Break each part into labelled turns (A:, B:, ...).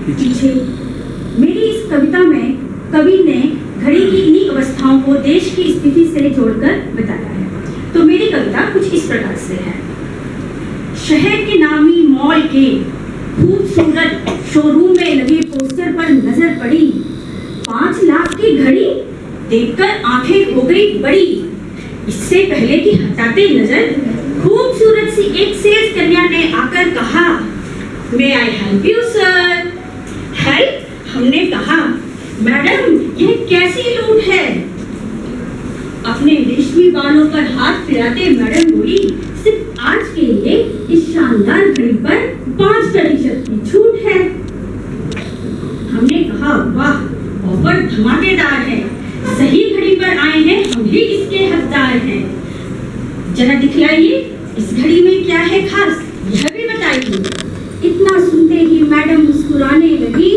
A: पीछे। मेरी इस कविता में कवि ने घड़ी की इन्हीं अवस्थाओं को देश की स्थिति से जोड़कर बताया है। तो मेरी कविता कुछ इस प्रकार से है। शहर के नामी मॉल के खूबसूरत शोरूम में लगे पोस्टर पर नजर पड़ी, 5 लाख की घड़ी देखकर आंखें हो गई बड़ी। इससे पहले कि हटाते नजर खूबसूरत सी एक सेल्स कन्या ने आकर कहा, may I help you sir. Help? हमने कहा, मैडम यह कैसी लूट है? अपने रेशमी बालों पर हाथ फिराते मैडम बोली, सिर्फ आज के लिए इस शानदार घड़ी पर 5% की छूट है। हमने कहा, वाह ऑफर धमाकेदार है, सही घड़ी पर आए हैं, हम ही इसके हकदार हैं। जरा दिखलाइए इस घड़ी में क्या है खास, यह भी बताइए। इतना सुनते ही मैडम मुस्कुराने लगी,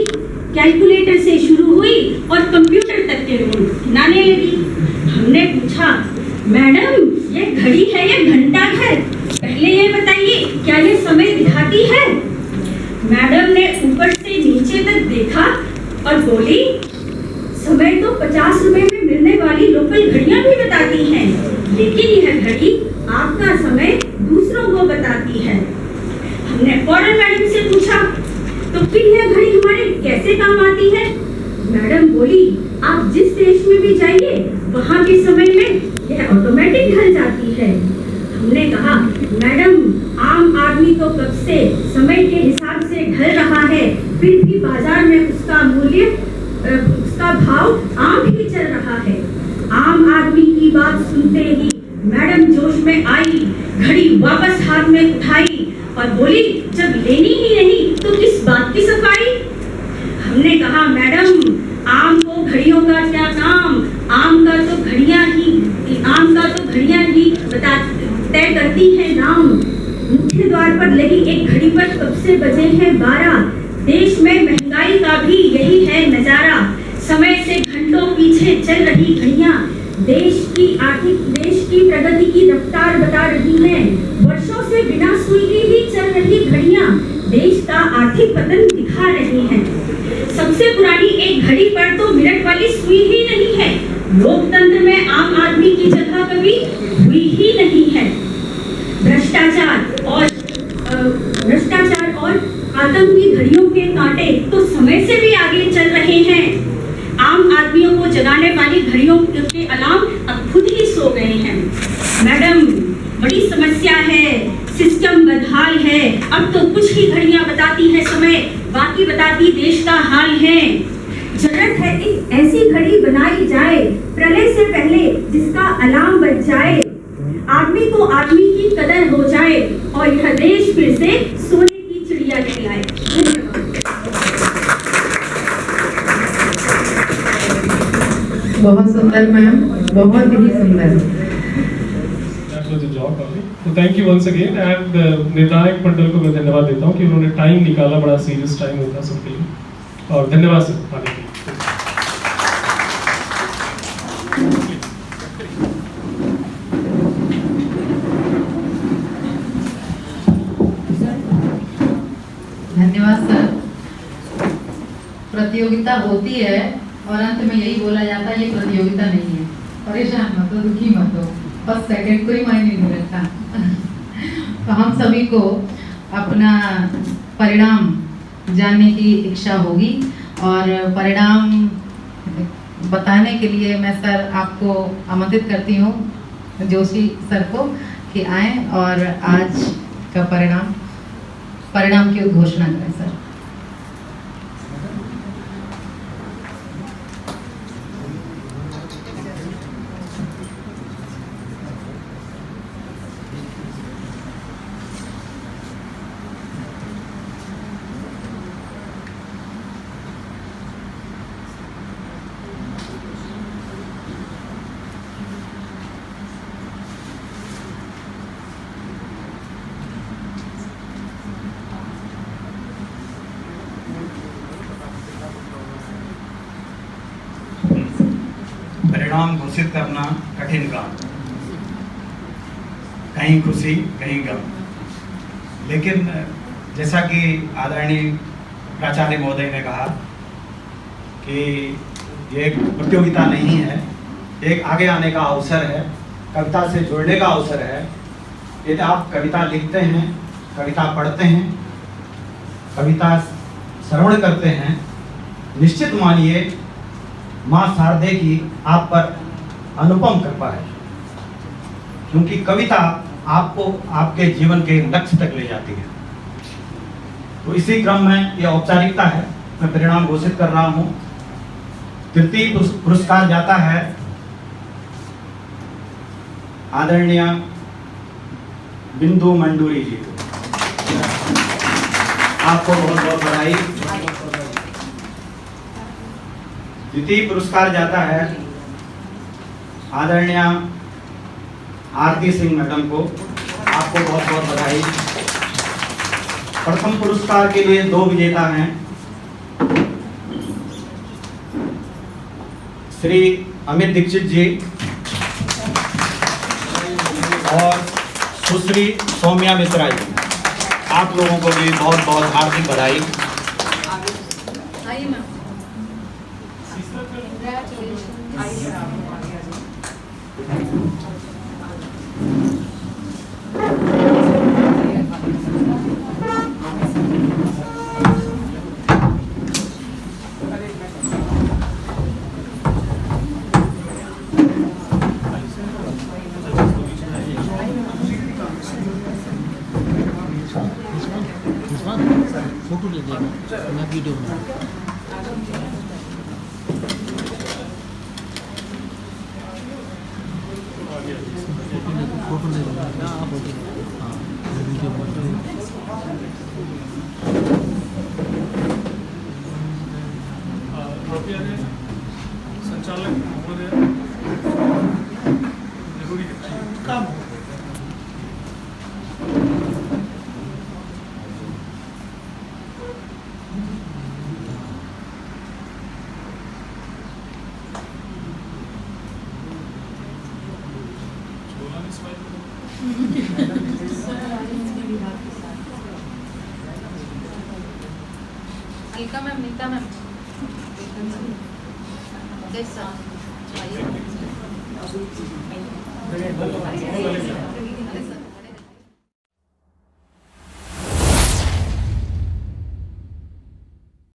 A: कैलकुलेटर से शुरू हुई और कंप्यूटर तक के रोल गिनाने लगी। हमने पूछा, मैडम ये घड़ी है या घंटा घर? पहले ये बताइए क्या ये समय दिखाती है? मैडम ने ऊपर से नीचे तक देखा और बोली, समय तो 50 रुपए में मिलने वाली लोकल घड़ियां भी बताती हैं, लेकिन यह घड़ी आपका समय दूसरों को बताती है। हमने फौरन मैडम से पूछा, तो फिर यह घड़ी हमारे कैसे काम आती है? मैडम बोली, आप जिस देश में भी जाइए वहाँ के समय में यह ऑटोमेटिक ढल जाती है। हमने कहा, मैडम आम आदमी तो कब से समय के हिसाब से ढल रहा है, फिर भी बाजार में उसका मूल्य उसका भाव आम ही चल रहा है। आम आदमी की बात सुनते ही मैडम जोश में आई, घड़ी वापस हाथ में उठाई और बोली, जब लेनी ही नहीं तो किस बात की सफाई? हमने कहा, मैडम आम को घड़ियों का क्या काम, आम का तो घड़ियां ही तय करती है नाम। मुख्य द्वार पर लगी एक घड़ी पर कब से बजे हैं 12, देश में महंगाई का भी यही है नजारा। समय से घंटों पीछे चल रही घड़ियां देश की प्रगति की रफ्तार बता रही हैं। वर्षों से बिना सुई के ही चल रही घड़ियां देश का आर्थिक पतन दिखा रही हैं। सबसे पुरानी एक घड़ी पर तो मिनट वाली सुई ही नहीं है। लोकतंत्र में आम आदमी की जगह कभी हुई ही नहीं है। भ्रष्टाचार और आतंकी घड़ियों के कांटे तो समय से भी आगे चल रहे हैं। आम आदमियों को जगाने वाली घड़ियों के अलार्म अब खुद ही सो गए हैं। मैडम बड़ी समस्या है, सिस्टम बदहाल है। अब तो कुछ ही घड़ियां बताती है समय, बाकी बताती देश का हाल है। जरूरत है एक ऐसी घड़ी बनाई जाए, प्रलय से पहले जिसका अलार्म बज जाए, आदमी को आदमी की कदर हो जाए और यह देश फिर से सोने की चिड़िया कहलाए।
B: बहुत सुंदर मैम, बहुत ही सुंदर।
C: तो thank you once again and निर्णायक मंडल को मैं धन्यवाद देता हूँ कि उन्होंने टाइम निकाला, बड़ा सीरियस टाइम होता सबके लिए, और धन्यवाद सर आने के लिए।
B: धन्यवाद सर। प्रतियोगिता होती है और अंत में यही बोला जाता है ये प्रतियोगिता नहीं है। परेशान मत हो, दुखी मत हो, फर्स्ट सेकंड कोई मायने नहीं रखता। तो हम सभी को अपना परिणाम जानने की इच्छा होगी और परिणाम बताने के लिए मैं सर आपको आमंत्रित करती हूँ, जोशी सर को, कि आए और आज का परिणाम की घोषणा करें सर।
D: परिणाम घोषित करना कठिन काम, कहीं खुशी कहीं गम, लेकिन जैसा कि आदरणीय प्राचार्य महोदय ने कहा कि ये एक प्रतियोगिता नहीं है, एक आगे आने का अवसर है, कविता से जुड़ने का अवसर है। यदि आप कविता लिखते हैं, कविता पढ़ते हैं, कविता श्रवण करते हैं, निश्चित मानिए माँ शारदे की आप पर अनुपम कृपा है, क्योंकि कविता आपको आपके जीवन के लक्ष्य तक ले जाती है। तो इसी क्रम में यह औपचारिकता है, मैं परिणाम घोषित कर रहा हूँ। तृतीय पुरस्कार जाता है आदरणीय बिंदु मंडूरी जी को। आपको बहुत बहुत बधाई। द्वितीय पुरस्कार जाता है आदरणीय आरती सिंह मैडम को। आपको बहुत बहुत बधाई। प्रथम पुरस्कार के लिए 2 विजेता हैं, श्री अमित दीक्षित जी और सुश्री सौम्या मिश्रा जी। आप लोगों को भी बहुत बहुत हार्दिक बधाई।
E: फोटो ले लेगा मैं वीडियो बना फोटो ले लेगा आप हाँ वीडियो
C: संचालक महोदय जरूरी काम
B: अलका मैम, नीता मैम, जैसा